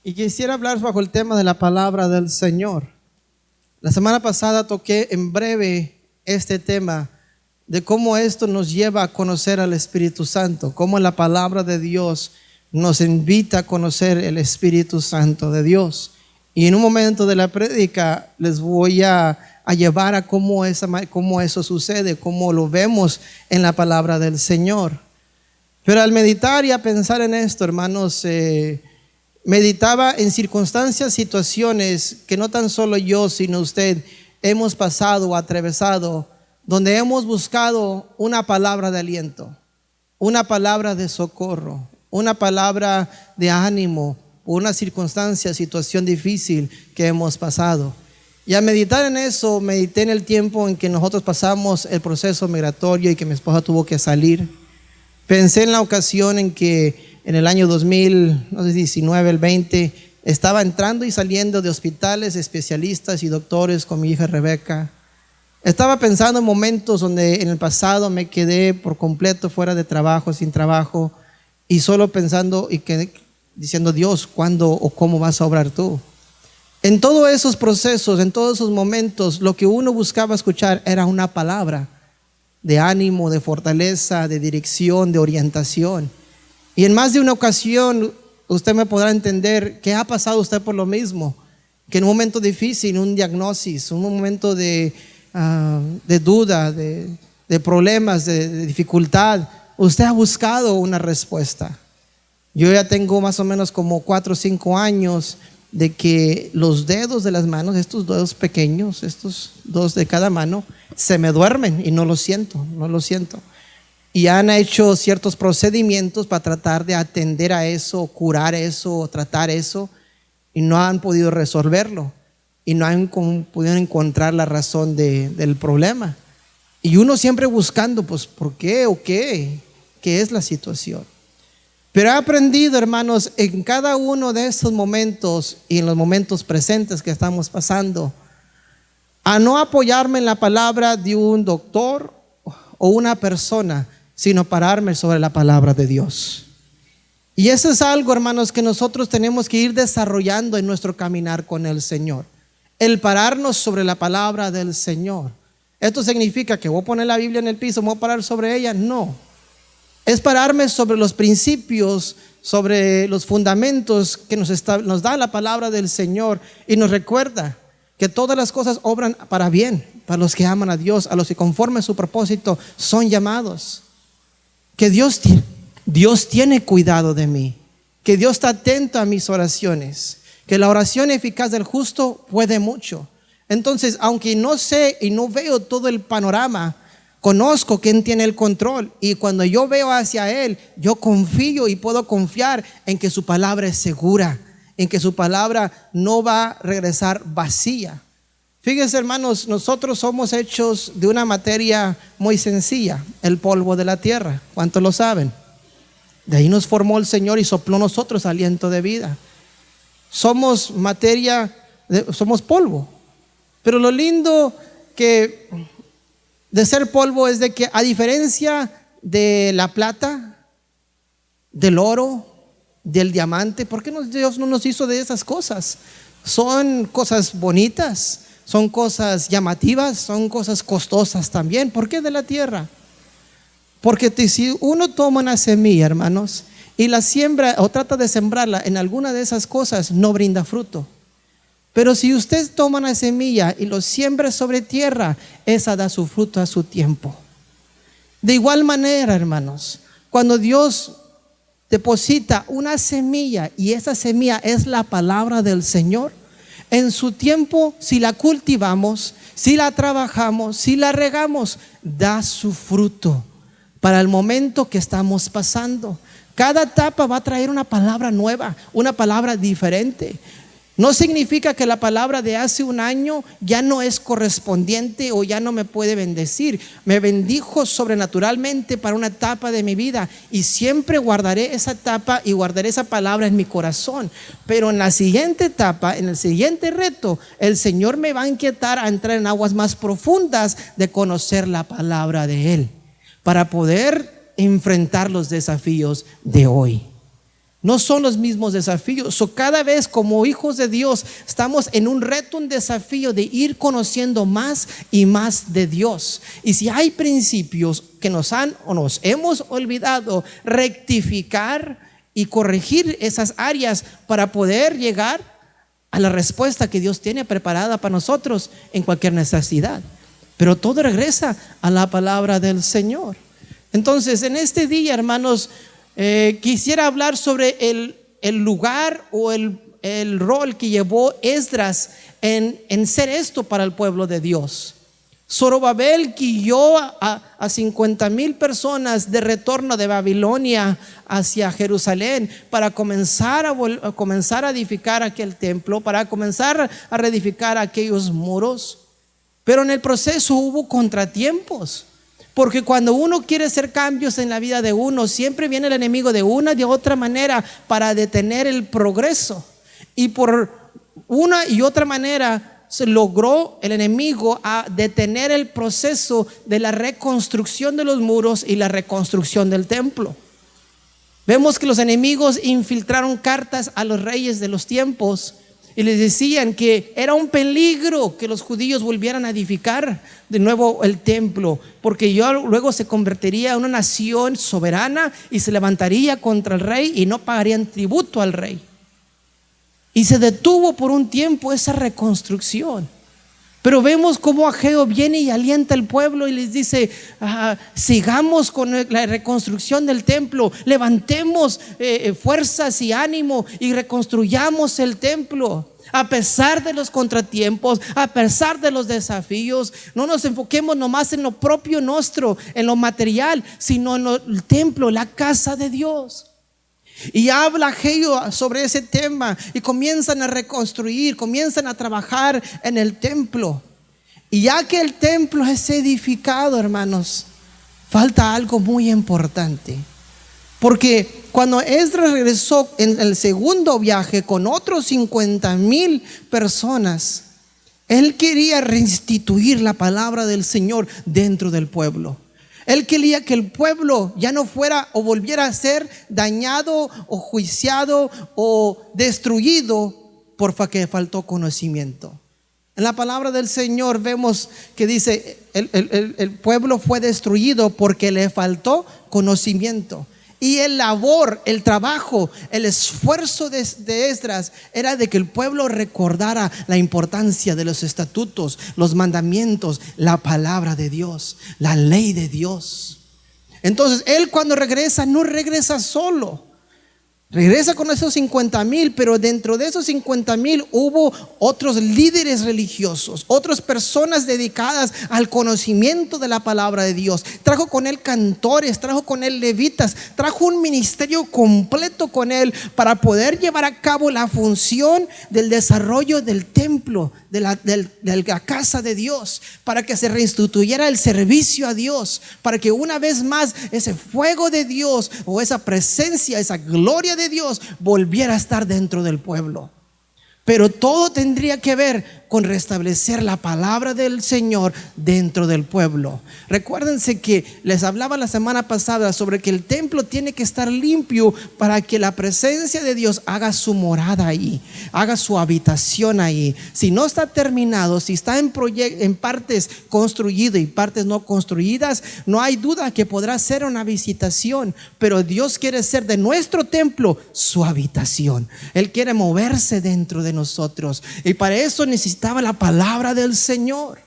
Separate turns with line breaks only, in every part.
Y quisiera hablar bajo el tema de la palabra del Señor. La semana pasada toqué en breve este tema de cómo esto nos lleva a conocer al Espíritu Santo, cómo la palabra de Dios nos invita a conocer el Espíritu Santo de Dios. Y en un momento de la prédica les voy a llevar a cómo eso sucede, cómo lo vemos en la palabra del Señor. Pero al meditar y a pensar en esto, hermanos, meditaba en circunstancias, situaciones que no tan solo yo, sino usted hemos pasado o atravesado, donde hemos buscado una palabra de aliento, una palabra de socorro, una palabra de ánimo, una circunstancia, situación difícil que hemos pasado. Y al meditar en eso, medité en el tiempo en que nosotros pasamos el proceso migratorio y que mi esposa tuvo que salir. Pensé en la ocasión en que en el año 2019, el 20, estaba entrando y saliendo de hospitales, especialistas y doctores con mi hija Rebeca. Estaba pensando en momentos donde en el pasado me quedé por completo fuera de trabajo, sin trabajo, y solo pensando y diciendo: Dios, ¿cuándo o cómo vas a obrar tú? En todos esos procesos, en todos esos momentos, lo que uno buscaba escuchar era una palabra de ánimo, de fortaleza, de dirección, de orientación. Y en más de una ocasión usted me podrá entender que ha pasado usted por lo mismo, que en un momento difícil, un diagnóstico, un momento de duda, de problemas, de dificultad, usted ha buscado una respuesta. Yo ya tengo más o menos como 4 o 5 años de que los dedos de las manos, estos dedos pequeños, estos 2 de cada mano, se me duermen y no lo siento. Y han hecho ciertos procedimientos para tratar de atender a eso, curar eso, tratar eso, y no han podido resolverlo. Y no han podido encontrar la razón del problema. Y uno siempre buscando, pues, ¿por qué o qué? ¿Qué es la situación? Pero he aprendido, hermanos, en cada uno de estos momentos y en los momentos presentes que estamos pasando, a no apoyarme en la palabra de un doctor o una persona, sino pararme sobre la palabra de Dios. Y eso es algo, hermanos, que nosotros tenemos que ir desarrollando en nuestro caminar con el Señor. El pararnos sobre la palabra del Señor. ¿Esto significa que voy a poner la Biblia en el piso, me voy a parar sobre ella? No. Es pararme sobre los principios, sobre los fundamentos que nos da la palabra del Señor, y nos recuerda que todas las cosas obran para bien, para los que aman a Dios, a los que conforme a su propósito son llamados. Que Dios tiene cuidado de mí, que Dios está atento a mis oraciones, que la oración eficaz del justo puede mucho. Entonces, aunque no sé y no veo todo el panorama, conozco quién tiene el control, y cuando yo veo hacia Él, yo confío y puedo confiar en que su palabra es segura, en que su palabra no va a regresar vacía. Fíjense, hermanos, nosotros somos hechos de una materia muy sencilla, el polvo de la tierra. ¿Cuántos lo saben? De ahí nos formó el Señor y sopló en nosotros aliento de vida. Somos somos polvo. Pero lo lindo de ser polvo es de que, a diferencia de la plata, del oro, del diamante, ¿por qué Dios no nos hizo de esas cosas? Son cosas bonitas, son cosas llamativas, son cosas costosas también. ¿Por qué de la tierra? Porque si uno toma una semilla, hermanos, y la siembra o trata de sembrarla en alguna de esas cosas, no brinda fruto. Pero si usted toma una semilla y lo siembra sobre tierra, esa da su fruto a su tiempo. De igual manera, hermanos, cuando Dios deposita una semilla y esa semilla es la palabra del Señor, en su tiempo, si la cultivamos, si la trabajamos, si la regamos, da su fruto para el momento que estamos pasando. Cada etapa va a traer una palabra nueva, una palabra diferente. No significa que la palabra de hace un año ya no es correspondiente o ya no me puede bendecir. Me bendijo sobrenaturalmente para una etapa de mi vida, y siempre guardaré esa etapa y guardaré esa palabra en mi corazón. Pero en la siguiente etapa, en el siguiente reto, el Señor me va a inquietar a entrar en aguas más profundas de conocer la palabra de Él, para poder enfrentar los desafíos de hoy. No son los mismos desafíos. Cada vez como hijos de Dios estamos en un reto, un desafío de ir conociendo más y más de Dios. Y si hay principios que nos hemos olvidado, rectificar y corregir esas áreas para poder llegar a la respuesta que Dios tiene preparada para nosotros en cualquier necesidad. Pero todo regresa a la palabra del Señor. Entonces, en este día, hermanos, quisiera hablar sobre el lugar o el rol que llevó Esdras en ser esto para el pueblo de Dios. Zorobabel guió a 50,000 personas de retorno de Babilonia hacia Jerusalén para comenzar a edificar aquel templo, para comenzar a reedificar aquellos muros. Pero en el proceso hubo contratiempos. Porque cuando uno quiere hacer cambios en la vida de uno, siempre viene el enemigo de una y de otra manera para detener el progreso. Y por una y otra manera se logró el enemigo a detener el proceso de la reconstrucción de los muros y la reconstrucción del templo. Vemos que los enemigos infiltraron cartas a los reyes de los tiempos y les decían que era un peligro que los judíos volvieran a edificar de nuevo el templo, porque luego se convertiría en una nación soberana y se levantaría contra el rey y no pagarían tributo al rey. Y se detuvo por un tiempo esa reconstrucción. Pero vemos cómo Ageo viene y alienta al pueblo y les dice: sigamos con la reconstrucción del templo, levantemos fuerzas y ánimo y reconstruyamos el templo. A pesar de los contratiempos, a pesar de los desafíos, no nos enfoquemos nomás en lo propio nuestro, en lo material, sino en el templo, la casa de Dios. Y habla Ageo sobre ese tema y comienzan a reconstruir, comienzan a trabajar en el templo. Y ya que el templo es edificado, hermanos, falta algo muy importante. Porque cuando Esdras regresó en el segundo viaje con otros 50,000 personas, él quería restituir la palabra del Señor dentro del pueblo. Él quería que el pueblo ya no fuera o volviera a ser dañado o juiciado o destruido porque faltó conocimiento. En la palabra del Señor vemos que dice el pueblo fue destruido porque le faltó conocimiento. Y el trabajo, el esfuerzo de Esdras era de que el pueblo recordara la importancia de los estatutos, los mandamientos, la palabra de Dios, la ley de Dios. Entonces él cuando regresa, no regresa solo. Regresa con esos 50,000, pero dentro de esos 50,000 hubo otros líderes religiosos, otras personas dedicadas al conocimiento de la palabra de Dios. Trajo con él cantores, trajo con él levitas, trajo un ministerio completo con él para poder llevar a cabo la función del desarrollo del templo, de la casa de Dios, para que se reinstituyera el servicio a Dios, para que una vez más ese fuego de Dios o esa presencia, esa gloria de Dios volviera a estar dentro del pueblo. Pero todo tendría que ver con restablecer la palabra del Señor dentro del pueblo. Recuérdense que les hablaba la semana pasada sobre que el templo tiene que estar limpio para que la presencia de Dios haga su morada ahí, haga su habitación ahí. Si no está terminado, si está en partes construidas y partes no construidas, no hay duda que podrá ser una visitación. Pero Dios quiere ser de nuestro templo su habitación. Él quiere moverse dentro de nosotros, y para eso necesitaba la palabra del Señor.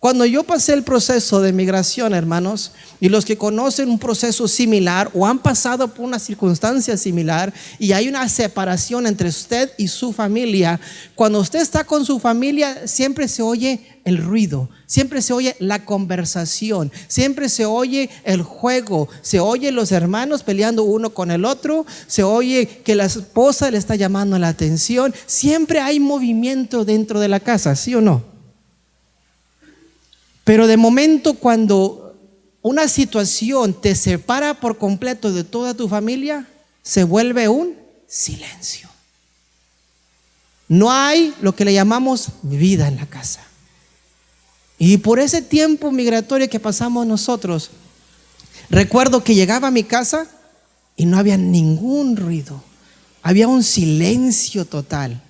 Cuando yo pasé el proceso de migración, hermanos, y los que conocen un proceso similar o han pasado por una circunstancia similar y hay una separación entre usted y su familia, cuando usted está con su familia siempre se oye el ruido, siempre se oye la conversación, siempre se oye el juego, se oye los hermanos peleando uno con el otro, se oye que la esposa le está llamando la atención, siempre hay movimiento dentro de la casa, ¿sí o no? Pero de momento cuando una situación te separa por completo de toda tu familia, se vuelve un silencio. No hay lo que le llamamos vida en la casa. Y por ese tiempo migratorio que pasamos nosotros, recuerdo que llegaba a mi casa y no había ningún ruido, había un silencio total.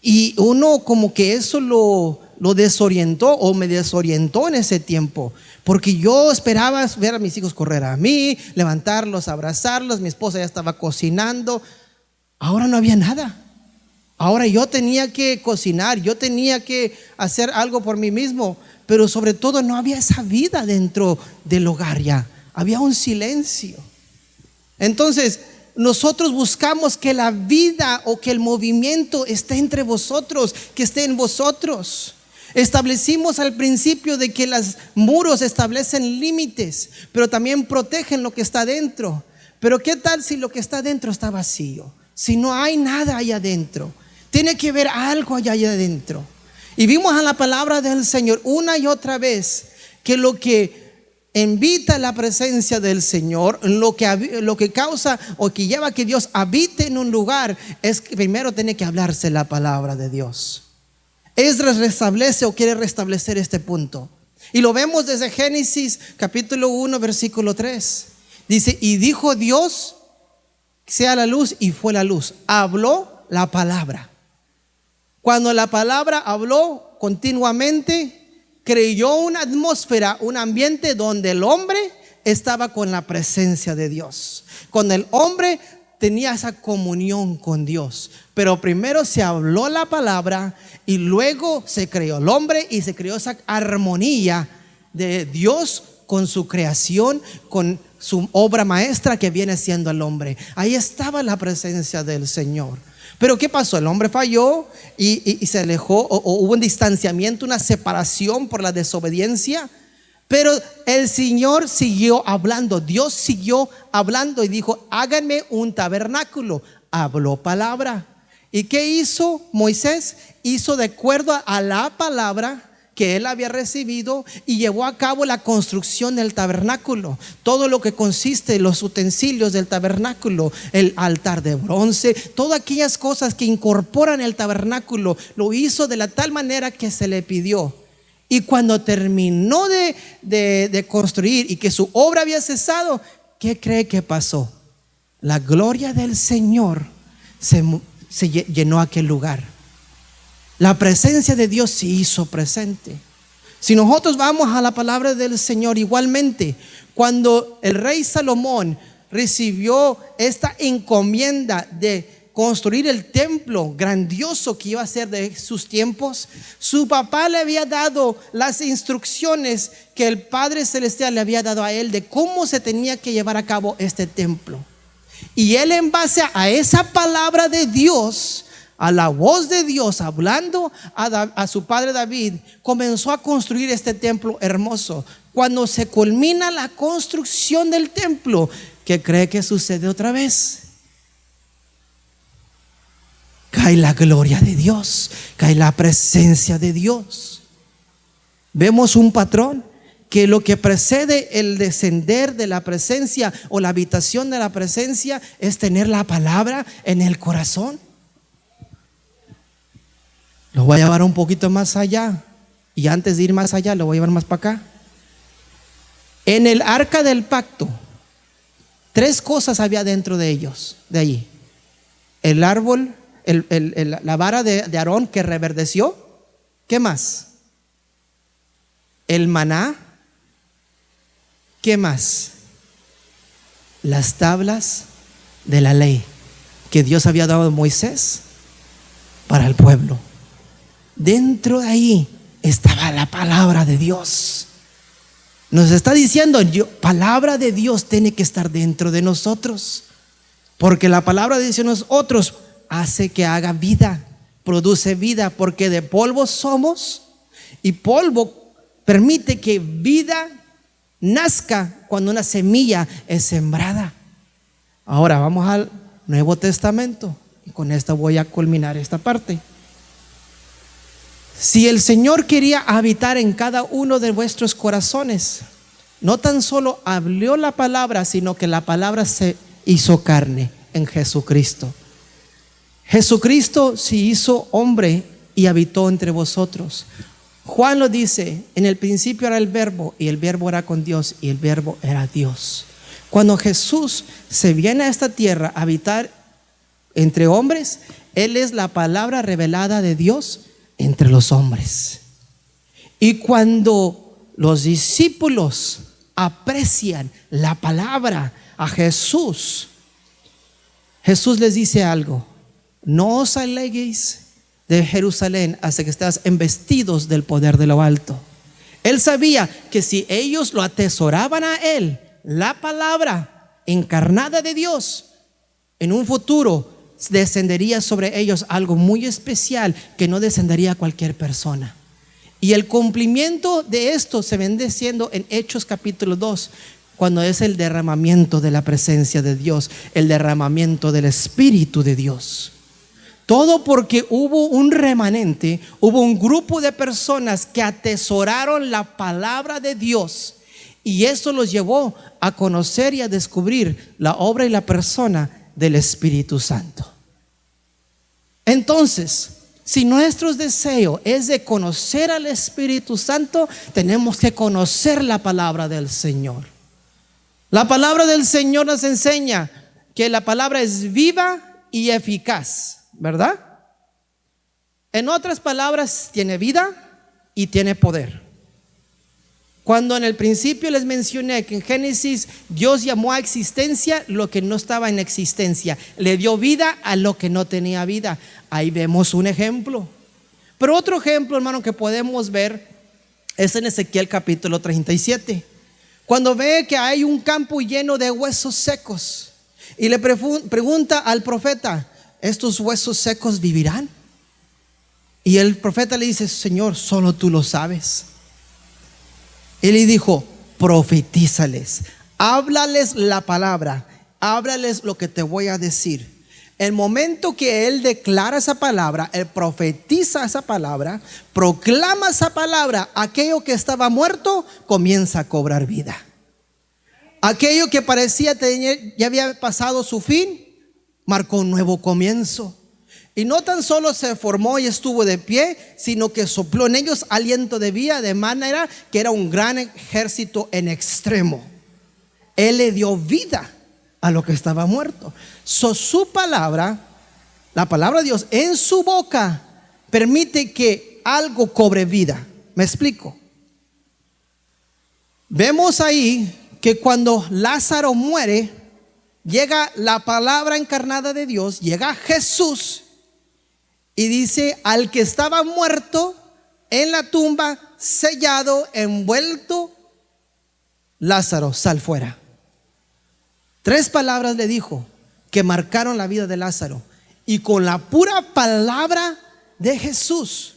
Y uno como que eso lo desorientó o me desorientó en ese tiempo, porque yo esperaba ver a mis hijos correr a mí, levantarlos, abrazarlos. Mi esposa ya estaba cocinando. Ahora no había nada. Ahora yo tenía que cocinar, yo tenía que hacer algo por mí mismo, pero sobre todo no había esa vida dentro del hogar ya. Había un silencio. Entonces nosotros buscamos que la vida o que el movimiento esté entre vosotros, que esté en vosotros. Establecimos al principio de que los muros establecen límites, pero también protegen lo que está dentro. Pero ¿qué tal si lo que está dentro está vacío? Si no hay nada allá adentro, tiene que haber algo allá adentro. Y vimos en la palabra del Señor una y otra vez que lo que invita a la presencia del Señor, lo que causa o que lleva a que Dios habite en un lugar, es que primero tiene que hablarse la palabra de Dios. Esdras restablece o quiere restablecer este punto, y lo vemos desde Génesis capítulo 1 versículo 3. Dice: y dijo Dios, sea la luz, y fue la luz. Habló la palabra. Cuando la palabra habló continuamente, creó una atmósfera, un ambiente donde el hombre estaba con la presencia de Dios, cuando el hombre tenía esa comunión con Dios. Pero primero se habló la palabra y luego se creó el hombre y se creó esa armonía de Dios con su creación, con su obra maestra que viene siendo el hombre. Ahí estaba la presencia del Señor. Pero ¿qué pasó? El hombre falló y se alejó, o hubo un distanciamiento, una separación por la desobediencia. Pero el Señor siguió hablando. Dios siguió hablando y dijo: háganme un tabernáculo. Habló palabra. ¿Y qué hizo Moisés? Hizo de acuerdo a la palabra que él había recibido y llevó a cabo la construcción del tabernáculo. Todo lo que consiste, los utensilios del tabernáculo, el altar de bronce, todas aquellas cosas que incorporan el tabernáculo, lo hizo de la tal manera que se le pidió. Y cuando terminó de construir y que su obra había cesado, ¿qué cree que pasó? La gloria del Señor se llenó aquel lugar. La presencia de Dios se hizo presente. Si nosotros vamos a la palabra del Señor, igualmente, cuando el rey Salomón recibió esta encomienda de construir el templo grandioso que iba a ser de sus tiempos, su papá le había dado las instrucciones que el Padre Celestial le había dado a él de cómo se tenía que llevar a cabo este templo. Y él, en base a esa palabra de Dios, a la voz de Dios hablando a su padre David, comenzó a construir este templo hermoso. Cuando se culmina la construcción del templo, ¿qué cree que sucede otra vez? Cae la gloria de Dios, cae la presencia de Dios. Vemos un patrón, que lo que precede el descender de la presencia o la habitación de la presencia es tener la palabra en el corazón. Lo voy a llevar un poquito más allá, y antes de ir más allá lo voy a llevar más para acá. En el arca del pacto, 3 cosas había dentro de ellos, de allí: el árbol, la vara de Aarón que reverdeció. ¿Qué más? El maná. ¿Qué más? Las tablas de la ley que Dios había dado a Moisés para el pueblo. Dentro de ahí estaba la palabra de Dios. Nos está diciendo: palabra de Dios tiene que estar dentro de nosotros, porque la palabra de Dios en nosotros hace que haga vida, produce vida, porque de polvo somos, y polvo permite que vida nazca cuando una semilla es sembrada. Ahora vamos al Nuevo Testamento, y con esto voy a culminar esta parte. Si el Señor quería habitar en cada uno de vuestros corazones, no tan solo habló la palabra, sino que la palabra se hizo carne en Jesucristo. Jesucristo se hizo hombre y habitó entre vosotros. Juan lo dice: en el principio era el verbo, y el verbo era con Dios, y el verbo era Dios. Cuando Jesús se viene a esta tierra a habitar entre hombres, Él es la palabra revelada de Dios entre los hombres. Y cuando los discípulos aprecian la palabra a Jesús, Jesús les dice algo: no os aleguéis de Jerusalén hasta que estéis embestidos del poder de lo alto. Él sabía que si ellos lo atesoraban a Él, la palabra encarnada de Dios, en un futuro descendería sobre ellos algo muy especial que no descendería a cualquier persona. Y el cumplimiento de esto se vende siendo en Hechos capítulo 2, cuando es el derramamiento de la presencia de Dios, el derramamiento del Espíritu de Dios. Todo porque hubo un remanente, hubo un grupo de personas que atesoraron la palabra de Dios, y eso los llevó a conocer y a descubrir la obra y la persona del Espíritu Santo. Entonces, si nuestro deseo es de conocer al Espíritu Santo, tenemos que conocer la palabra del Señor. La palabra del Señor nos enseña que la palabra es viva y eficaz, ¿verdad? En otras palabras, tiene vida y tiene poder. Cuando en el principio les mencioné que en Génesis Dios llamó a existencia lo que no estaba en existencia, le dio vida a lo que no tenía vida. Ahí vemos un ejemplo. Pero otro ejemplo, hermano, que podemos ver es en Ezequiel capítulo 37, cuando ve que hay un campo lleno de huesos secos y le pregunta al profeta: ¿estos huesos secos vivirán? Y el profeta le dice: Señor, solo tú lo sabes. Él le dijo: profetízales, háblales la palabra, háblales lo que te voy a decir. El momento que él declara esa palabra, él profetiza esa palabra, proclama esa palabra, aquello que estaba muerto comienza a cobrar vida. Aquello que parecía ya había pasado su fin, marcó un nuevo comienzo. Y no tan solo se formó y estuvo de pie, sino que sopló en ellos aliento de vida, de manera que era un gran ejército en extremo. Él le dio vida a lo que estaba muerto. Su palabra, la palabra de Dios en su boca, permite que algo cobre vida. ¿Me explico? Vemos ahí que cuando Lázaro muere, llega la palabra encarnada de Dios, llega Jesús y dice al que estaba muerto en la tumba, sellado, envuelto: Lázaro, sal fuera. 3 palabras le dijo que marcaron la vida de Lázaro, y con la pura palabra de Jesús,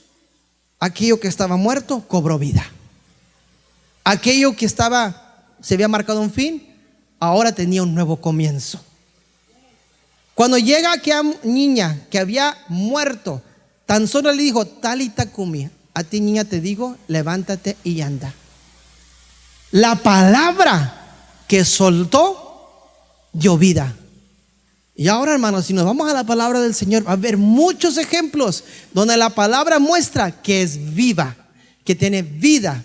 aquello que estaba muerto cobró vida. Aquello que se había marcado un fin, ahora tenía un nuevo comienzo. Cuando llega aquella niña que había muerto, tan solo le dijo: Talita cumi, a ti niña te digo, levántate y anda. La palabra que soltó dio vida. Y ahora, hermanos, si nos vamos a la palabra del Señor, va a haber muchos ejemplos donde la palabra muestra que es viva, que tiene vida.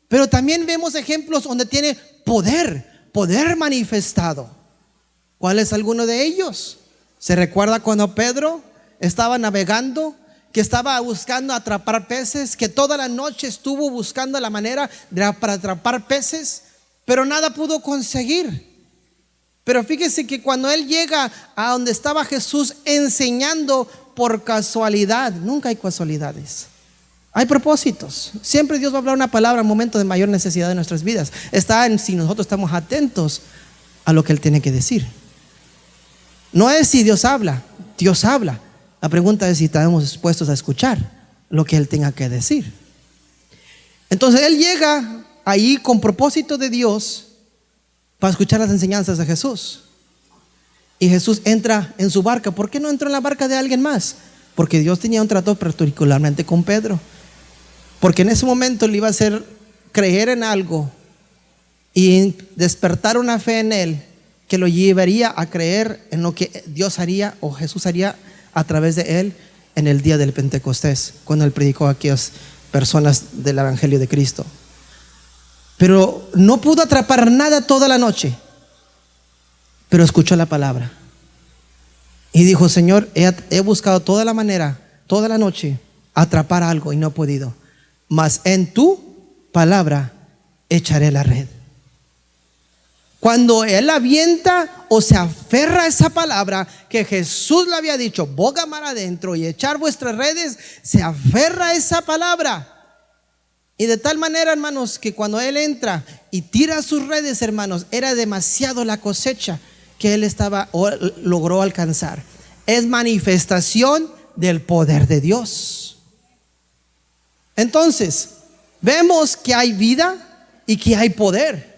Pero también vemos ejemplos donde tiene poder manifestado. ¿Cuál es alguno de ellos? ¿Se recuerda cuando Pedro estaba navegando, que estaba buscando atrapar peces, que toda la noche estuvo buscando la manera para atrapar peces, pero nada pudo conseguir? Pero fíjese que cuando él llega a donde estaba Jesús enseñando, por casualidad, nunca hay casualidades, hay propósitos. Siempre Dios va a hablar una palabra en momentos de mayor necesidad de nuestras vidas. Está en si nosotros estamos atentos a lo que Él tiene que decir. No es si Dios habla, Dios habla. La pregunta es si estamos dispuestos a escuchar lo que Él tenga que decir. Entonces Él llega ahí con propósito de Dios para escuchar las enseñanzas de Jesús. Y Jesús entra en su barca. ¿Por qué no entró en la barca de alguien más? Porque Dios tenía un trato particularmente con Pedro. Porque en ese momento le iba a hacer creer en algo y despertar una fe en él que lo llevaría a creer en lo que Dios haría o Jesús haría a través de él en el día del Pentecostés, cuando él predicó a aquellas personas del Evangelio de Cristo. Pero no pudo atrapar nada toda la noche, pero escuchó la palabra. Y dijo: Señor, he buscado toda la manera, toda la noche, atrapar algo y no he podido, mas en tu palabra echaré la red. Cuando él avienta o se aferra a esa palabra que Jesús le había dicho: boga mar adentro y echar vuestras redes, se aferra a esa palabra. Y de tal manera, hermanos, que cuando él entra y tira sus redes, hermanos, era demasiado la cosecha que él logró alcanzar. Es manifestación del poder de Dios. Entonces, vemos que hay vida y que hay poder.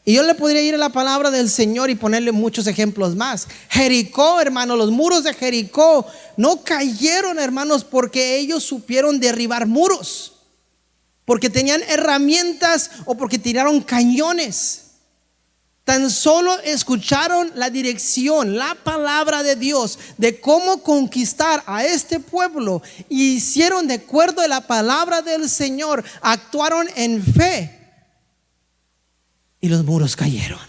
Y yo le podría ir a la palabra del Señor y ponerle muchos ejemplos más. Jericó, hermanos, los muros de Jericó no cayeron, hermanos, porque ellos supieron derribar muros, porque tenían herramientas o porque tiraron cañones. Tan solo escucharon la dirección, la palabra de Dios de cómo conquistar a este pueblo y hicieron de acuerdo a la palabra del Señor, actuaron en fe y los muros cayeron.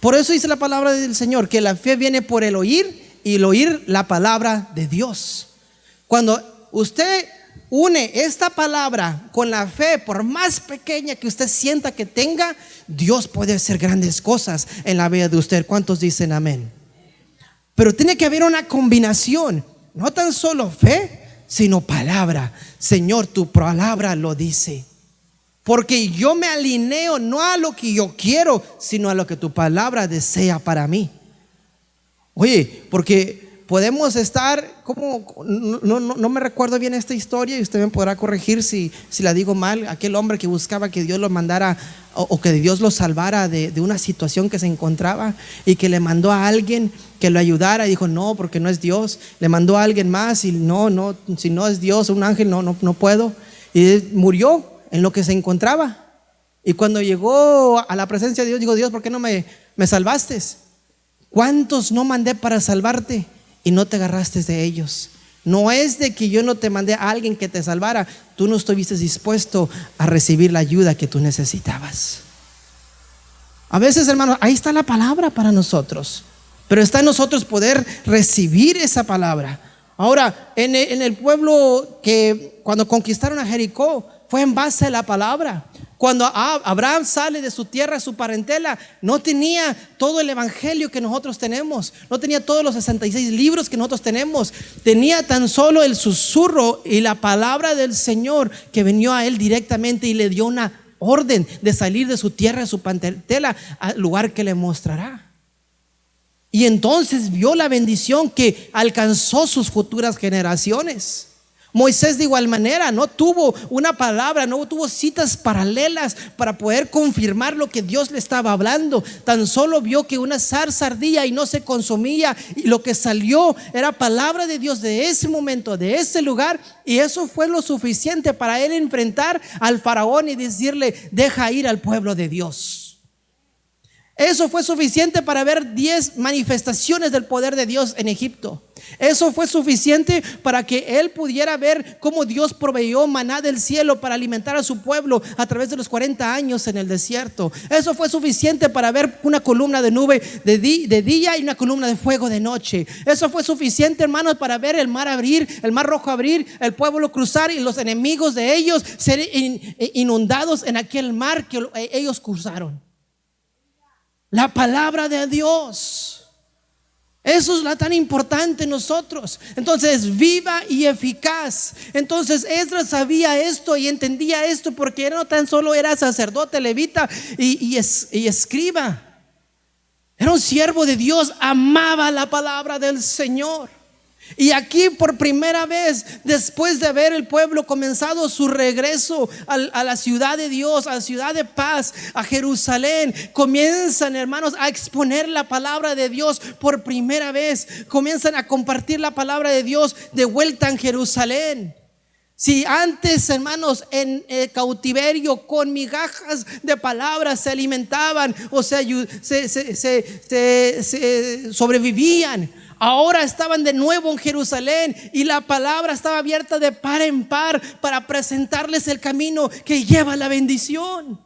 Por eso dice la palabra del Señor que la fe viene por el oír y el oír la palabra de Dios. Cuando usted une esta palabra con la fe, por más pequeña que usted sienta que tenga, Dios puede hacer grandes cosas en la vida de usted. ¿Cuántos dicen amén? Pero tiene que haber una combinación, no tan solo fe, sino palabra. Señor, tu palabra lo dice, porque yo me alineo no a lo que yo quiero, sino a lo que tu palabra desea para mí. Oye, porque podemos estar como, no me recuerdo bien esta historia y usted me podrá corregir si la digo mal. Aquel hombre que buscaba que Dios lo mandara o que Dios lo salvara de una situación que se encontraba, y que le mandó a alguien que lo ayudara y dijo: no, porque no es Dios. Le mandó a alguien más y no, si no es Dios, un ángel, no puedo. Y murió en lo que se encontraba. Y cuando llegó a la presencia de Dios, dijo: Dios, ¿por qué no me salvaste? ¿Cuántos no mandé para salvarte y no te agarraste de ellos? No es de que yo no te mandé a alguien que te salvara, tú no estuviste dispuesto a recibir la ayuda que tú necesitabas. A veces, hermanos, ahí está la palabra para nosotros, pero está en nosotros poder recibir esa palabra. Ahora, en el pueblo que cuando conquistaron a Jericó, fue en base a la palabra. Cuando Abraham sale de su tierra, su parentela, no tenía todo el evangelio que nosotros tenemos, no tenía todos los 66 libros que nosotros tenemos. Tenía tan solo el susurro y la palabra del Señor que vino a él directamente y le dio una orden de salir de su tierra, su parentela, al lugar que le mostrará. Y entonces vio la bendición que alcanzó sus futuras generaciones. Moisés de igual manera no tuvo una palabra, no tuvo citas paralelas para poder confirmar lo que Dios le estaba hablando. Tan solo vio que una zarza ardía y no se consumía, y lo que salió era palabra de Dios de ese momento, de ese lugar, y eso fue lo suficiente para él enfrentar al faraón y decirle: deja ir al pueblo de Dios. Eso fue suficiente para ver 10 manifestaciones del poder de Dios en Egipto. Eso fue suficiente para que él pudiera ver cómo Dios proveyó maná del cielo para alimentar a su pueblo a través de los 40 años en el desierto. Eso fue suficiente para ver una columna de nube de día y una columna de fuego de noche. Eso fue suficiente, hermanos, para ver el mar abrir, el mar rojo abrir, el pueblo cruzar y los enemigos de ellos ser inundados en aquel mar que ellos cruzaron. La palabra de Dios, eso es la tan importante en nosotros. Entonces, viva y eficaz. Entonces Esdras sabía esto y entendía esto, porque no tan solo era sacerdote, levita y escriba. Era un siervo de Dios, amaba la palabra del Señor. Y aquí por primera vez, después de haber el pueblo comenzado su regreso a la ciudad de Dios, a la ciudad de paz, a Jerusalén, comienzan, hermanos, a exponer la palabra de Dios por primera vez. Comienzan a compartir la palabra de Dios de vuelta en Jerusalén. Si antes, hermanos, en el cautiverio con migajas de palabras se alimentaban, o sea, se sobrevivían, ahora estaban de nuevo en Jerusalén y la palabra estaba abierta de par en par para presentarles el camino que lleva a la bendición.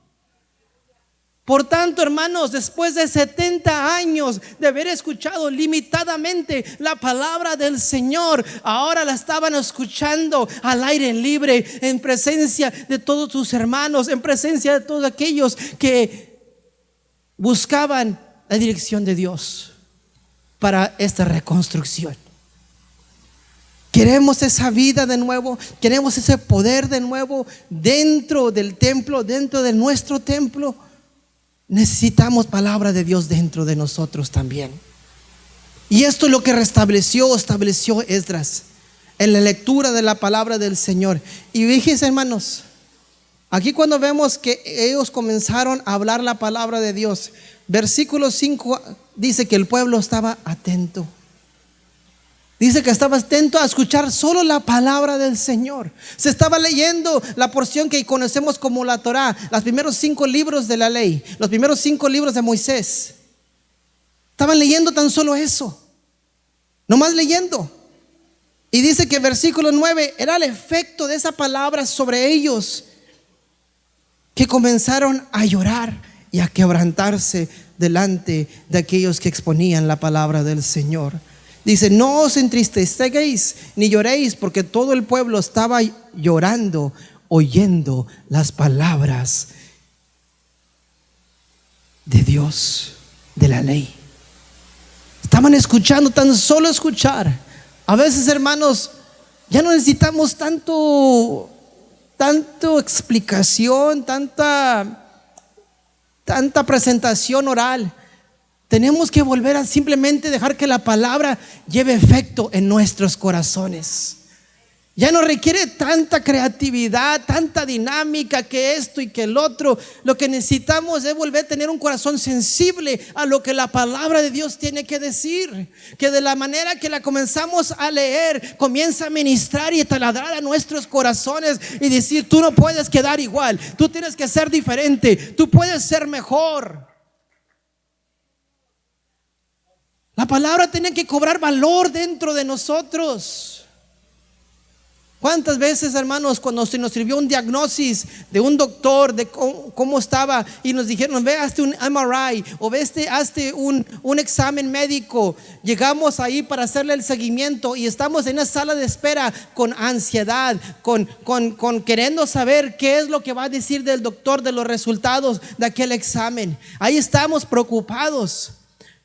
Por tanto, hermanos, después de 70 años de haber escuchado limitadamente la palabra del Señor, ahora la estaban escuchando al aire libre, en presencia de todos sus hermanos, en presencia de todos aquellos que buscaban la dirección de Dios para esta reconstrucción. Queremos esa vida de nuevo, queremos ese poder de nuevo dentro del templo, dentro de nuestro templo. Necesitamos palabra de Dios dentro de nosotros también. Y esto es lo que estableció Esdras en la lectura de la palabra del Señor. Y fíjense, hermanos, aquí cuando vemos que ellos comenzaron a hablar la palabra de Dios, versículo 5 dice que el pueblo estaba atento. Dice que estaba atento a escuchar solo la palabra del Señor. Se estaba leyendo la porción que conocemos como la Torá, los primeros 5 libros de la ley, los primeros 5 libros de Moisés. Estaban leyendo tan solo eso, nomás leyendo. Y dice que versículo 9 era el efecto de esa palabra sobre ellos, que comenzaron a llorar y a quebrantarse delante de aquellos que exponían la palabra del Señor. Dice: no os entristezcáis ni lloréis, porque todo el pueblo estaba llorando, oyendo las palabras de Dios, de la ley. Estaban escuchando, tan solo escuchar. A veces, hermanos, ya no necesitamos tanto explicación, tanta presentación oral. Tenemos que volver a simplemente dejar que la palabra lleve efecto en nuestros corazones. Ya no requiere tanta creatividad, tanta dinámica, que esto y que el otro. Lo que necesitamos es volver a tener un corazón sensible a lo que la palabra de Dios tiene que decir. Que de la manera que la comenzamos a leer, comienza a ministrar y a taladrar a nuestros corazones y decir: tú no puedes quedar igual, tú tienes que ser diferente, tú puedes ser mejor. La palabra tiene que cobrar valor dentro de nosotros. ¿Cuántas veces, hermanos, cuando se nos sirvió un diagnóstico de un doctor de cómo estaba, y nos dijeron: ve, hazte un MRI, o ve, hazte un examen médico? Llegamos ahí para hacerle el seguimiento y estamos en una sala de espera con ansiedad, con queriendo saber qué es lo que va a decir del doctor de los resultados de aquel examen. Ahí estamos preocupados.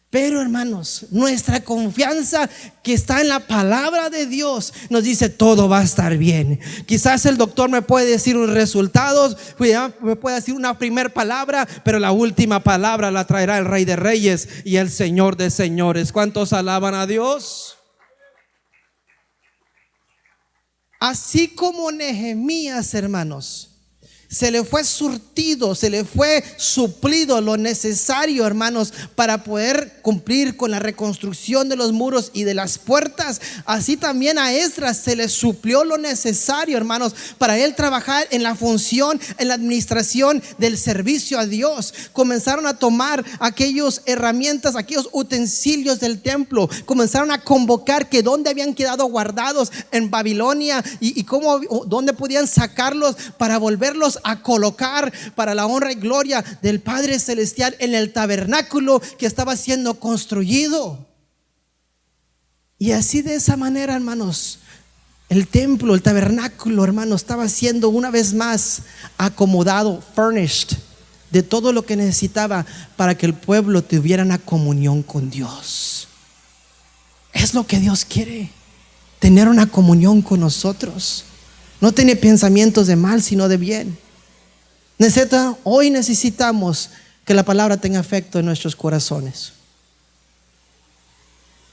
Pero, hermanos, nuestra confianza que está en la palabra de Dios nos dice: todo va a estar bien. Quizás el doctor me puede decir unos resultados, me puede decir una primera palabra, pero la última palabra la traerá el Rey de Reyes y el Señor de Señores. ¿Cuántos alaban a Dios? Así como Nehemías, hermanos, se le fue surtido, se le fue suplido lo necesario, hermanos, para poder cumplir con la reconstrucción de los muros y de las puertas. Así también a Esdras se le suplió lo necesario, hermanos, para él trabajar en la función, en la administración del servicio a Dios. Comenzaron a tomar aquellas herramientas, aquellos utensilios del templo. Comenzaron a convocar que dónde habían quedado guardados en Babilonia y cómo, dónde podían sacarlos para volverlos a colocar para la honra y gloria del Padre Celestial en el tabernáculo que estaba siendo construido. Y así, de esa manera, hermanos, el templo, el tabernáculo, hermanos, estaba siendo una vez más acomodado, furnished, de todo lo que necesitaba para que el pueblo tuviera una comunión con Dios. Es lo que Dios quiere, tener una comunión con nosotros. No tiene pensamientos de mal, sino de bien. Hoy necesitamos que la palabra tenga efecto en nuestros corazones.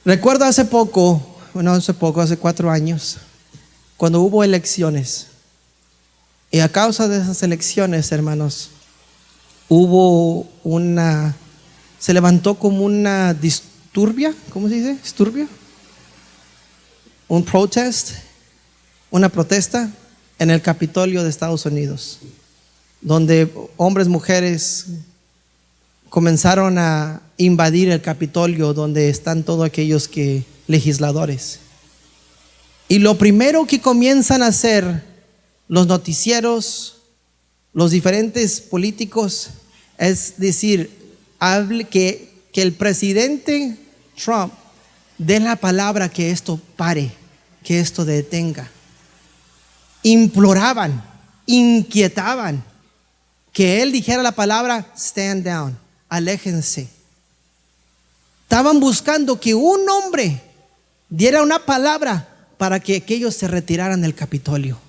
Recuerdo hace 4 años, cuando hubo elecciones. Y a causa de esas elecciones, hermanos, se levantó como una disturbia, ¿cómo se dice? ¿Disturbio? Un protest, una protesta en el Capitolio de Estados Unidos, donde hombres, mujeres comenzaron a invadir el Capitolio, donde están todos aquellos legisladores. Y lo primero que comienzan a hacer los noticieros, los diferentes políticos, Es decir, hable que el presidente Trump dé la palabra que esto pare, que esto detenga. Imploraban, inquietaban que él dijera la palabra stand down, aléjense. Estaban buscando que un hombre diera una palabra para que aquellos se retiraran del Capitolio.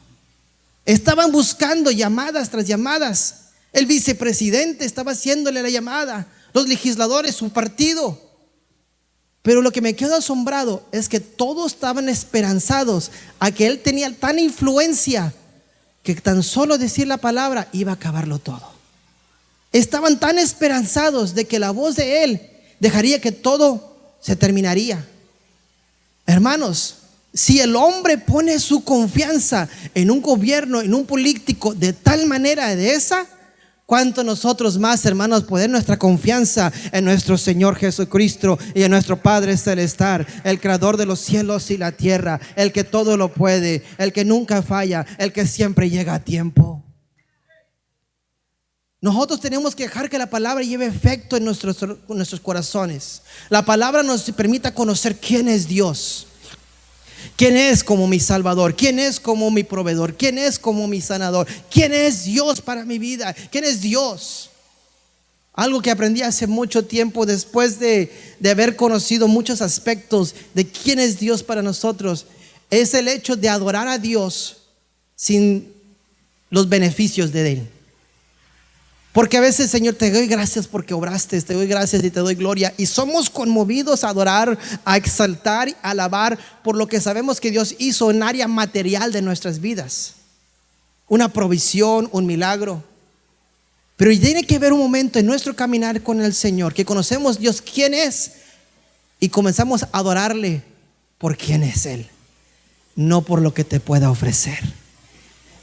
Estaban buscando llamadas tras llamadas. El vicepresidente estaba haciéndole la llamada, los legisladores, su partido. Pero lo que me quedó asombrado es que todos estaban esperanzados a que él tenía tan influencia que tan solo decir la palabra iba a acabarlo todo. Estaban tan esperanzados de que la voz de él dejaría que todo se terminaría. Hermanos, si el hombre pone su confianza en un gobierno, en un político de tal manera de esa, ¿cuánto nosotros más, hermanos, poner nuestra confianza en nuestro Señor Jesucristo y en nuestro Padre Celestial, el creador de los cielos y la tierra, el que todo lo puede, el que nunca falla, el que siempre llega a tiempo? Nosotros tenemos que dejar que la palabra lleve efecto en nuestros corazones. La palabra nos permita conocer quién es Dios. ¿Quién es como mi Salvador? ¿Quién es como mi proveedor? ¿Quién es como mi sanador? ¿Quién es Dios para mi vida? ¿Quién es Dios? Algo que aprendí hace mucho tiempo después de haber conocido muchos aspectos de quién es Dios para nosotros, es el hecho de adorar a Dios sin los beneficios de Él. Porque a veces, Señor, te doy gracias porque obraste, te doy gracias y te doy gloria. Y somos conmovidos a adorar, a exaltar, a alabar por lo que sabemos que Dios hizo en área material de nuestras vidas. Una provisión, un milagro. Pero tiene que haber un momento en nuestro caminar con el Señor que conocemos Dios quién es y comenzamos a adorarle por quién es Él, no por lo que te pueda ofrecer.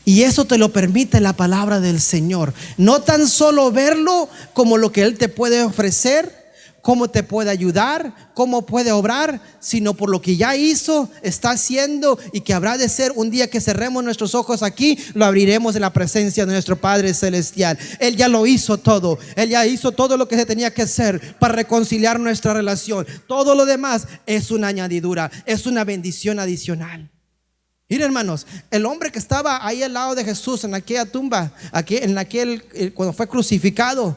Y eso te lo permite la palabra del Señor. No tan solo verlo como lo que Él te puede ofrecer, cómo te puede ayudar, cómo puede obrar, sino por lo que ya hizo, está haciendo y que habrá de ser un día que cerremos nuestros ojos aquí, lo abriremos en la presencia de nuestro Padre Celestial. Él ya lo hizo todo. Él ya hizo todo lo que se tenía que hacer para reconciliar nuestra relación. Todo lo demás es una añadidura, es una bendición adicional. Miren, hermanos, el hombre que estaba ahí al lado de Jesús en aquella tumba, cuando fue crucificado,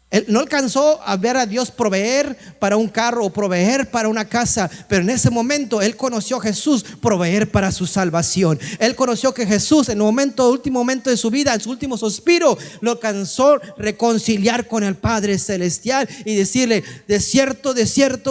él no alcanzó a ver a Dios proveer para un carro o proveer para una casa, pero en ese momento él conoció a Jesús proveer para su salvación. Él conoció que Jesús en el último momento de su vida, en su último suspiro, lo alcanzó reconciliar con el Padre Celestial y decirle: de cierto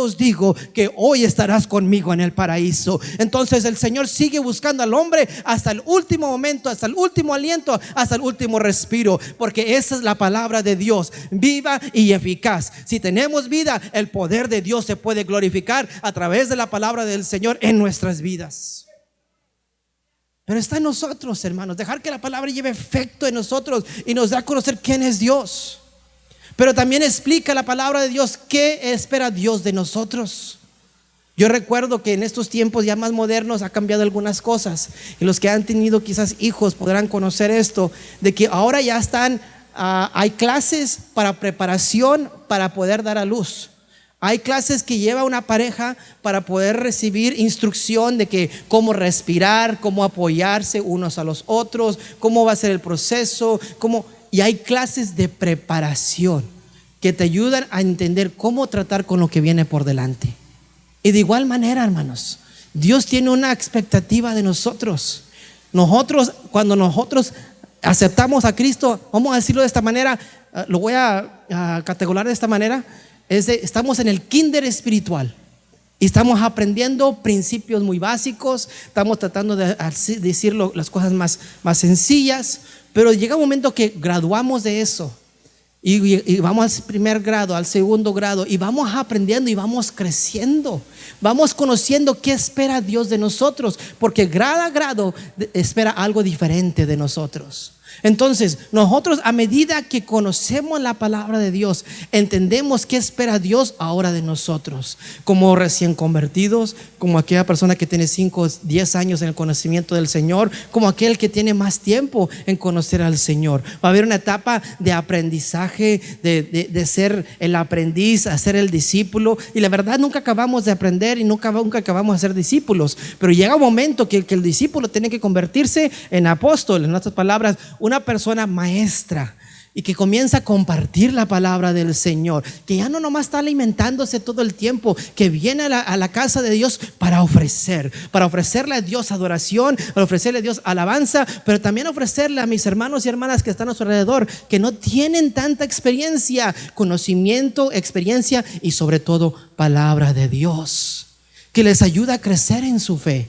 os digo que hoy estarás conmigo en el paraíso. Entonces el Señor sigue buscando al hombre hasta el último momento, hasta el último aliento, hasta el último respiro, porque esa es la palabra de Dios, viva y eficaz. Si tenemos vida, el poder de Dios se puede glorificar a través de la palabra del Señor en nuestras vidas. Pero está en nosotros, hermanos, dejar que la palabra lleve efecto en nosotros y nos da a conocer quién es Dios. Pero también explica la palabra de Dios qué espera Dios de nosotros. Yo recuerdo que en estos tiempos ya más modernos ha cambiado algunas cosas, y los que han tenido quizás hijos podrán conocer esto, de que ahora ya hay clases para preparación para poder dar a luz. Hay clases que lleva una pareja para poder recibir instrucción de que cómo respirar, cómo apoyarse unos a los otros, cómo va a ser el proceso, y hay clases de preparación que te ayudan a entender cómo tratar con lo que viene por delante. Y de igual manera, hermanos, Dios tiene una expectativa de nosotros. Cuando nosotros aceptamos a Cristo, vamos a decirlo de esta manera, lo voy a categorizar de esta manera, estamos en el kinder espiritual y estamos aprendiendo principios muy básicos, estamos tratando de decir las cosas más sencillas, pero llega un momento que graduamos de eso y vamos al primer grado, al segundo grado, y vamos aprendiendo y vamos creciendo, vamos conociendo qué espera Dios de nosotros, porque cada grado espera algo diferente de nosotros. Entonces, nosotros a medida que conocemos la palabra de Dios, entendemos qué espera Dios ahora de nosotros, como recién convertidos, como aquella persona que tiene 5 o 10 años en el conocimiento del Señor, como aquel que tiene más tiempo en conocer al Señor. Va a haber una etapa de aprendizaje, de ser el aprendiz a ser el discípulo, y la verdad nunca acabamos de aprender y nunca acabamos de ser discípulos, pero llega un momento que el discípulo tiene que convertirse en apóstol, en otras palabras, una persona maestra, y que comienza a compartir la palabra del Señor, que ya no nomás está alimentándose todo el tiempo, que viene a la casa de Dios para ofrecerle a Dios adoración, para ofrecerle a Dios alabanza, pero también ofrecerle a mis hermanos y hermanas que están a su alrededor, que no tienen tanta experiencia, conocimiento, experiencia y sobre todo palabra de Dios, que les ayuda a crecer en su fe.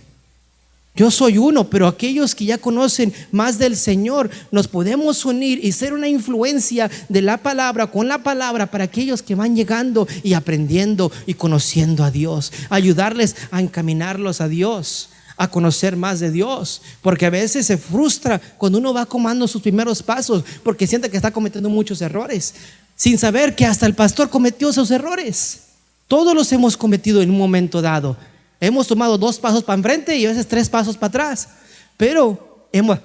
Yo soy uno, pero aquellos que ya conocen más del Señor, nos podemos unir y ser una influencia de la palabra, con la palabra, para aquellos que van llegando y aprendiendo y conociendo a Dios, ayudarles a encaminarlos a Dios, a conocer más de Dios, porque a veces se frustra cuando uno va tomando sus primeros pasos, porque siente que está cometiendo muchos errores, sin saber que hasta el pastor cometió esos errores. Todos los hemos cometido en un momento dado. Hemos tomado 2 pasos para enfrente y a veces 3 pasos para atrás, pero hemos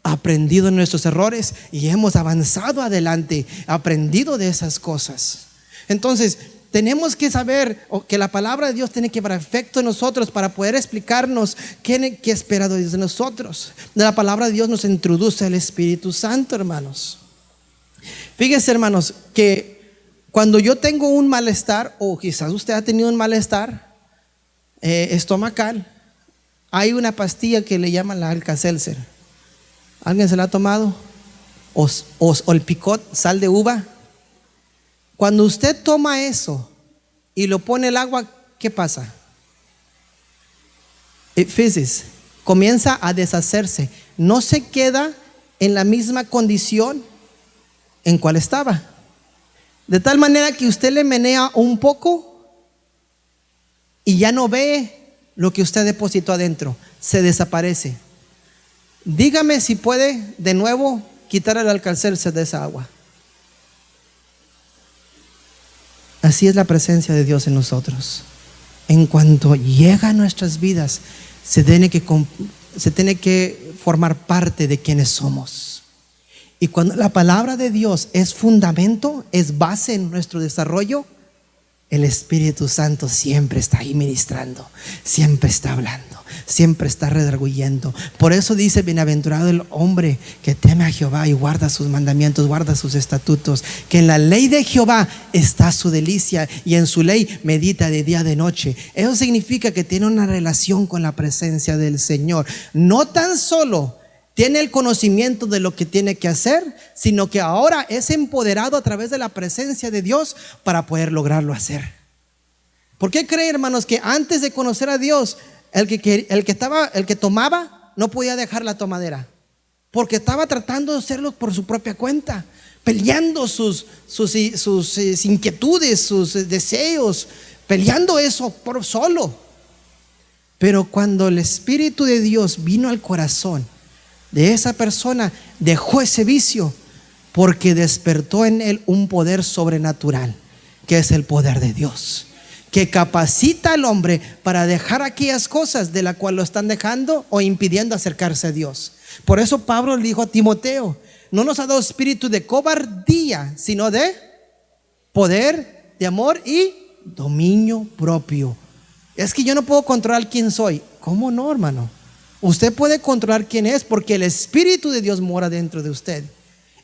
aprendido nuestros errores y hemos avanzado adelante, aprendido de esas cosas. Entonces tenemos que saber que la palabra de Dios tiene que llevar efecto en nosotros para poder explicarnos qué espera Dios de nosotros. De la palabra de Dios nos introduce el Espíritu Santo, hermanos. Fíjense, hermanos, que cuando yo tengo un malestar, o quizás usted ha tenido un malestar estomacal, hay una pastilla que le llaman la Alka-Seltzer. ¿Alguien se la ha tomado? O el Picot, sal de uva. Cuando usted toma eso y lo pone el agua, ¿qué pasa? It fizzes, comienza a deshacerse, no se queda en la misma condición en cual estaba, de tal manera que usted le menea un poco y ya no ve lo que usted depositó adentro, se desaparece. Dígame si puede de nuevo quitar el Alka-Seltzer de esa agua. Así es la presencia de Dios en nosotros. En cuanto llega a nuestras vidas, se tiene que formar parte de quienes somos. Y cuando la palabra de Dios es fundamento, es base en nuestro desarrollo, el Espíritu Santo siempre está ahí ministrando, siempre está hablando, siempre está redarguyendo. Por eso dice: bienaventurado el hombre que teme a Jehová y guarda sus mandamientos, guarda sus estatutos, que en la ley de Jehová está su delicia y en su ley medita de día y de noche. Eso significa que tiene una relación con la presencia del Señor. No tan solo tiene el conocimiento de lo que tiene que hacer, sino que ahora es empoderado a través de la presencia de Dios para poder lograrlo hacer. ¿Por qué creen, hermanos, que antes de conocer a Dios, el que tomaba no podía dejar la tomadera? Porque estaba tratando de hacerlo por su propia cuenta, peleando sus inquietudes, sus deseos, peleando eso por solo. Pero cuando el Espíritu de Dios vino al corazón de esa persona, dejó ese vicio, porque despertó en él un poder sobrenatural, que es el poder de Dios, que capacita al hombre para dejar aquellas cosas de las cuales lo están dejando o impidiendo acercarse a Dios. Por eso Pablo le dijo a Timoteo: no nos ha dado espíritu de cobardía, sino de poder, de amor y dominio propio. Es que yo no puedo controlar quién soy. ¿Cómo no, hermano? Usted puede controlar quién es, porque el Espíritu de Dios mora dentro de usted.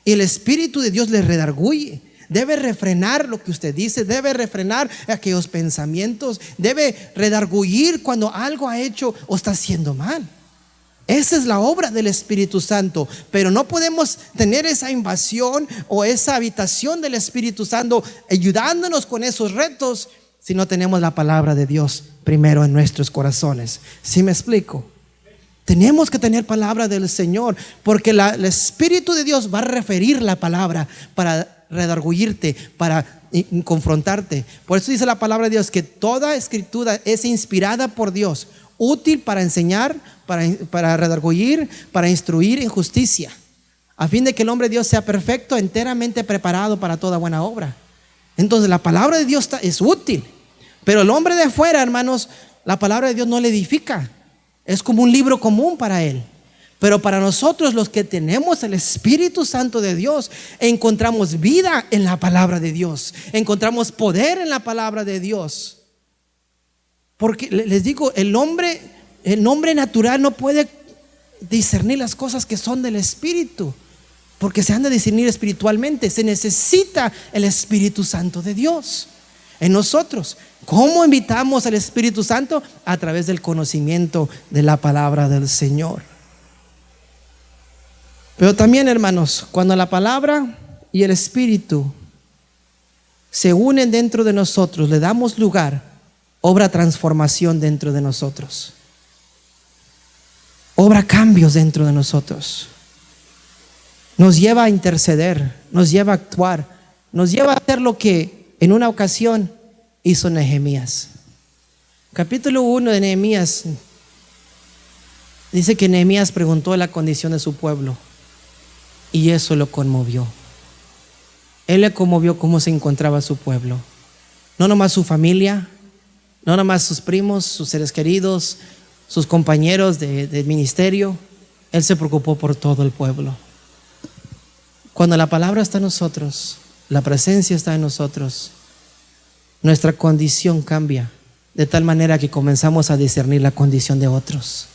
Y el Espíritu de Dios le redarguye. Debe refrenar lo que usted dice, debe refrenar aquellos pensamientos, debe redarguir cuando algo ha hecho o está haciendo mal. Esa es la obra del Espíritu Santo. Pero no podemos tener esa invasión o esa habitación del Espíritu Santo ayudándonos con esos retos si no tenemos la palabra de Dios primero en nuestros corazones. ¿Sí me explico? Tenemos que tener palabra del Señor, porque el Espíritu de Dios va a referir la palabra para redarguyirte, para confrontarte. Por eso dice la palabra de Dios que toda escritura es inspirada por Dios, útil para enseñar, para redarguyir, para instruir en justicia, a fin de que el hombre de Dios sea perfecto, enteramente preparado para toda buena obra. Entonces la palabra de Dios es útil, pero el hombre de afuera, hermanos, la palabra de Dios no le edifica. Es como un libro común para él. Pero para nosotros, los que tenemos el Espíritu Santo de Dios, encontramos vida en la palabra de Dios, encontramos poder en la palabra de Dios. Porque les digo, el hombre natural no puede discernir las cosas que son del Espíritu, porque se han de discernir espiritualmente. Se necesita el Espíritu Santo de Dios en nosotros. ¿Cómo invitamos al Espíritu Santo? A través del conocimiento de la palabra del Señor. Pero también, hermanos, cuando la palabra y el Espíritu se unen dentro de nosotros, le damos lugar, obra transformación dentro de nosotros, obra cambios dentro de nosotros, nos lleva a interceder, nos lleva a actuar, nos lleva a hacer lo que en una ocasión hizo Nehemías. Capítulo 1 de Nehemías dice que Nehemías preguntó la condición de su pueblo y eso lo conmovió. Él le conmovió cómo se encontraba su pueblo, no nomás su familia, no nomás sus primos, sus seres queridos, sus compañeros de ministerio. Él se preocupó por todo el pueblo. Cuando la palabra está en nosotros, la presencia está en nosotros, nuestra condición cambia de tal manera que comenzamos a discernir la condición de otros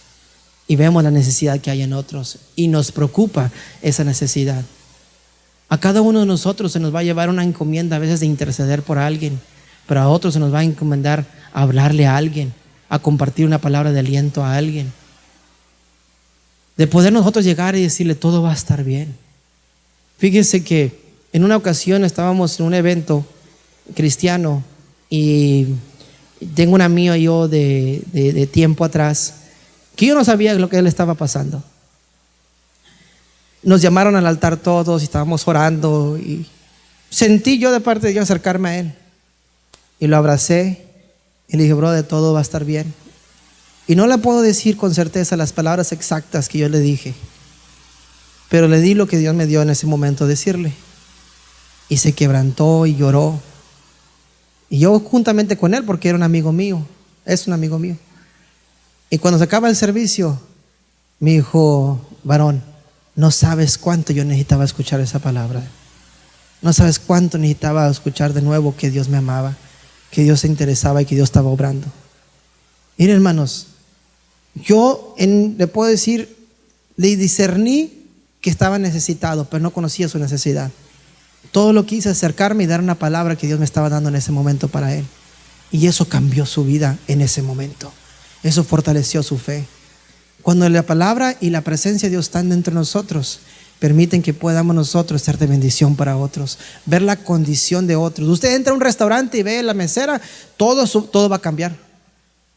y vemos la necesidad que hay en otros y nos preocupa esa necesidad. A cada uno de nosotros se nos va a llevar una encomienda a veces de interceder por alguien, pero a otros se nos va a encomendar a hablarle a alguien, a compartir una palabra de aliento a alguien, de poder nosotros llegar y decirle todo va a estar bien. Fíjense que en una ocasión estábamos en un evento cristiano y tengo un amigo yo de tiempo atrás que yo no sabía lo que él estaba pasando. Nos llamaron al altar todos y estábamos orando y sentí yo de parte de Dios acercarme a él y lo abracé y le dije: brother, todo va a estar bien. Y no le puedo decir con certeza las palabras exactas que yo le dije, pero le di lo que Dios me dio en ese momento decirle, y se quebrantó y lloró. Y yo juntamente con él, porque era un amigo mío, es un amigo mío. Y cuando se acaba el servicio, me dijo: varón, no sabes cuánto yo necesitaba escuchar esa palabra. No sabes cuánto necesitaba escuchar de nuevo que Dios me amaba, que Dios se interesaba y que Dios estaba obrando. Miren, hermanos, yo le puedo decir, le discerní que estaba necesitado, pero no conocía su necesidad. Todo lo que hice es acercarme y dar una palabra que Dios me estaba dando en ese momento para él. Y eso cambió su vida en ese momento. Eso fortaleció su fe. Cuando la palabra y la presencia de Dios están dentro de nosotros, permiten que podamos nosotros ser de bendición para otros, ver la condición de otros. Usted entra a un restaurante y ve a la mesera, todo va a cambiar,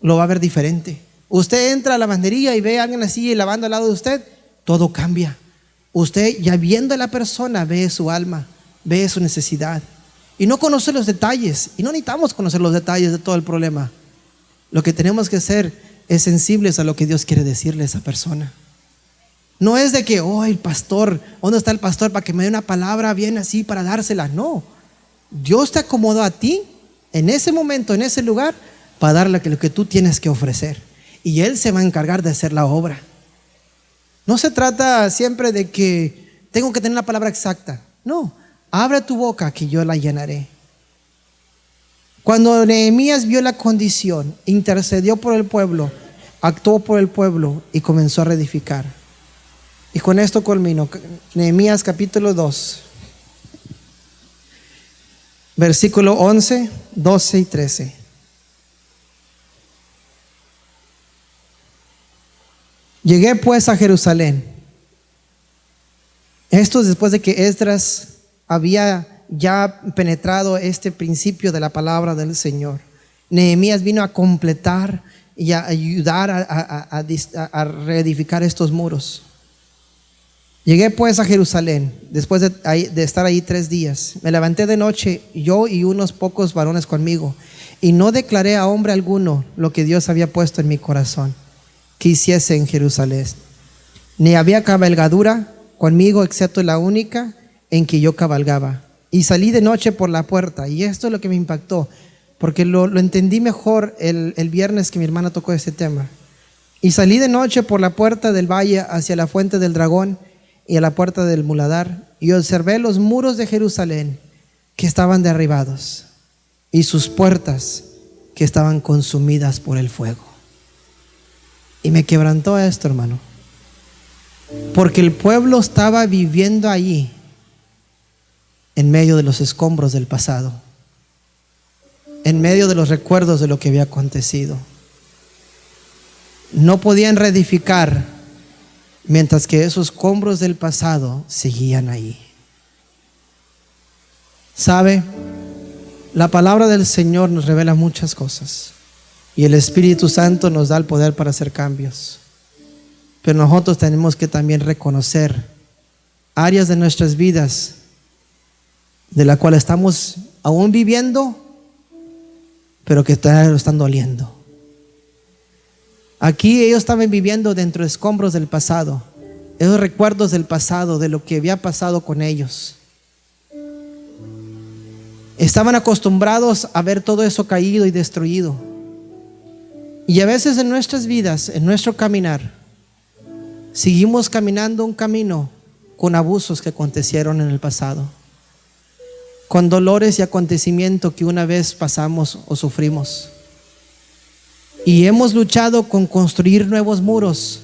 lo va a ver diferente. Usted entra a la lavandería y ve a alguien así lavando al lado de usted, todo cambia. Usted, ya viendo a la persona, ve su alma, ve su necesidad y no conoce los detalles. Y no necesitamos conocer los detalles de todo el problema. Lo que tenemos que hacer es sensibles a lo que Dios quiere decirle a esa persona. No es de que, oh, el pastor, ¿dónde está el pastor para que me dé una palabra bien así para dársela? No, Dios te acomodó a ti en ese momento, en ese lugar, para darle lo que tú tienes que ofrecer, y Él se va a encargar de hacer la obra. No se trata siempre de que tengo que tener la palabra exacta. No, abre tu boca que yo la llenaré. Cuando Nehemías vio la condición, intercedió por el pueblo, actuó por el pueblo y comenzó a reedificar. Y con esto culmino. Nehemías capítulo 2, versículo 11, 12 y 13. Llegué pues a Jerusalén. Esto después de que Esdras había ya penetrado este principio de la palabra del Señor. Nehemías vino a completar y a ayudar a reedificar estos muros. Llegué pues a Jerusalén después de estar ahí 3 días. Me levanté de noche, yo y unos pocos varones conmigo, y no declaré a hombre alguno lo que Dios había puesto en mi corazón que hiciese en Jerusalén. Ni había cabalgadura, conmigo excepto la única en que yo cabalgaba. Y salí de noche por la puerta. Y esto es lo que me impactó, porque lo entendí mejor el viernes que mi hermana tocó este tema. Y salí de noche por la puerta del valle hacia la fuente del dragón y a la puerta del muladar, y observé los muros de Jerusalén que estaban derribados y sus puertas que estaban consumidas por el fuego. Y me quebrantó esto, hermano, porque el pueblo estaba viviendo allí en medio de los escombros del pasado, en medio de los recuerdos de lo que había acontecido. No podían reedificar mientras que esos escombros del pasado seguían ahí. ¿Sabe? La palabra del Señor nos revela muchas cosas y el Espíritu Santo nos da el poder para hacer cambios. Pero nosotros tenemos que también reconocer áreas de nuestras vidas de la cual estamos aún viviendo, pero que todavía lo están doliendo. Aquí ellos estaban viviendo dentro de escombros del pasado, esos recuerdos del pasado, de lo que había pasado con ellos. Estaban acostumbrados a ver todo eso caído y destruido. Y a veces en nuestras vidas, en nuestro caminar, seguimos caminando un camino con abusos que acontecieron en el pasado, con dolores y acontecimientos que una vez pasamos o sufrimos. Y hemos luchado con construir nuevos muros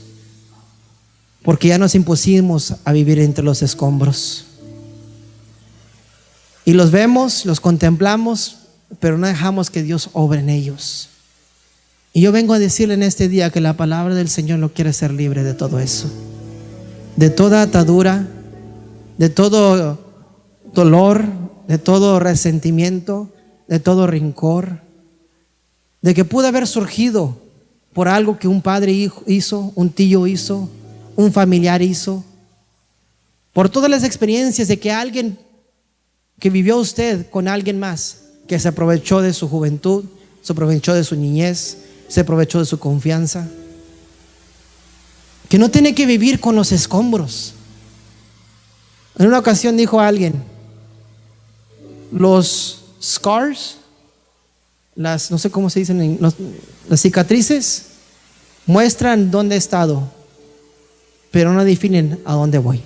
porque ya nos impusimos a vivir entre los escombros. Y los vemos, los contemplamos, pero no dejamos que Dios obre en ellos. Y yo vengo a decirle en este día que la palabra del Señor lo quiere hacer libre de todo eso, de toda atadura, de todo dolor, de todo resentimiento, de todo rencor, de que pudo haber surgido por algo que un padre hizo, un tío hizo, un familiar hizo, por todas las experiencias de que alguien que vivió usted con alguien más, que se aprovechó de su juventud, se aprovechó de su niñez, se aprovechó de su confianza, que no tiene que vivir con los escombros. En una ocasión dijo alguien, los scars, no sé cómo se dicen, las cicatrices muestran dónde he estado, pero no definen a dónde voy.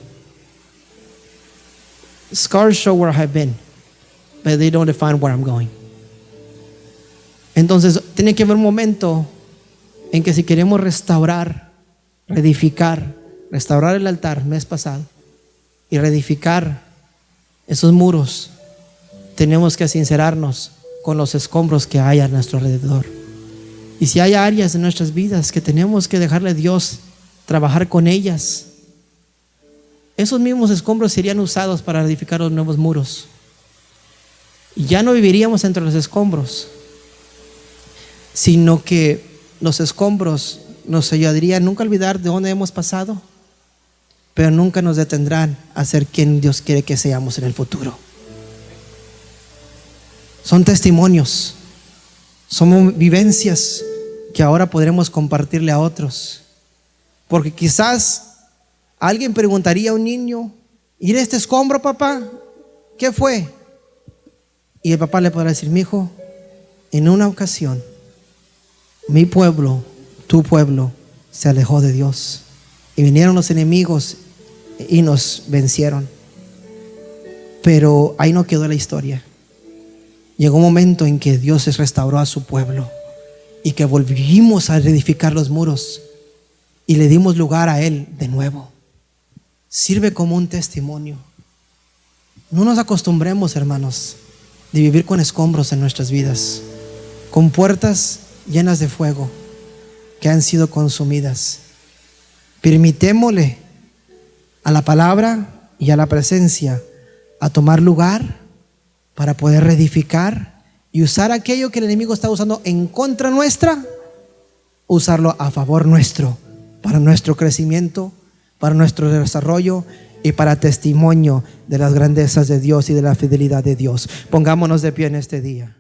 Scars show where I have been, but they don't define where I'm going. Entonces tiene que haber un momento en que si queremos restaurar, reedificar, restaurar el altar mes pasado y reedificar esos muros, tenemos que sincerarnos con los escombros que hay a nuestro alrededor. Y si hay áreas de nuestras vidas que tenemos que dejarle a Dios trabajar con ellas, esos mismos escombros serían usados para edificar los nuevos muros. Y ya no viviríamos entre los escombros, sino que los escombros nos ayudarían nunca a olvidar de dónde hemos pasado, pero nunca nos detendrán a ser quien Dios quiere que seamos en el futuro. Son testimonios, son vivencias que ahora podremos compartirle a otros. Porque quizás alguien preguntaría a un niño, ¿y este escombro, papá? ¿Qué fue? Y el papá le podrá decir, mi hijo, en una ocasión mi pueblo, tu pueblo, se alejó de Dios y vinieron los enemigos y nos vencieron. Pero ahí no quedó la historia. Llegó un momento en que Dios restauró a su pueblo y que volvimos a reedificar los muros y le dimos lugar a Él de nuevo. Sirve como un testimonio. No nos acostumbremos, hermanos, de vivir con escombros en nuestras vidas, con puertas llenas de fuego que han sido consumidas. Permitémosle a la palabra y a la presencia a tomar lugar para poder reedificar y usar aquello que el enemigo está usando en contra nuestra, usarlo a favor nuestro, para nuestro crecimiento, para nuestro desarrollo y para testimonio de las grandezas de Dios y de la fidelidad de Dios. Pongámonos de pie en este día.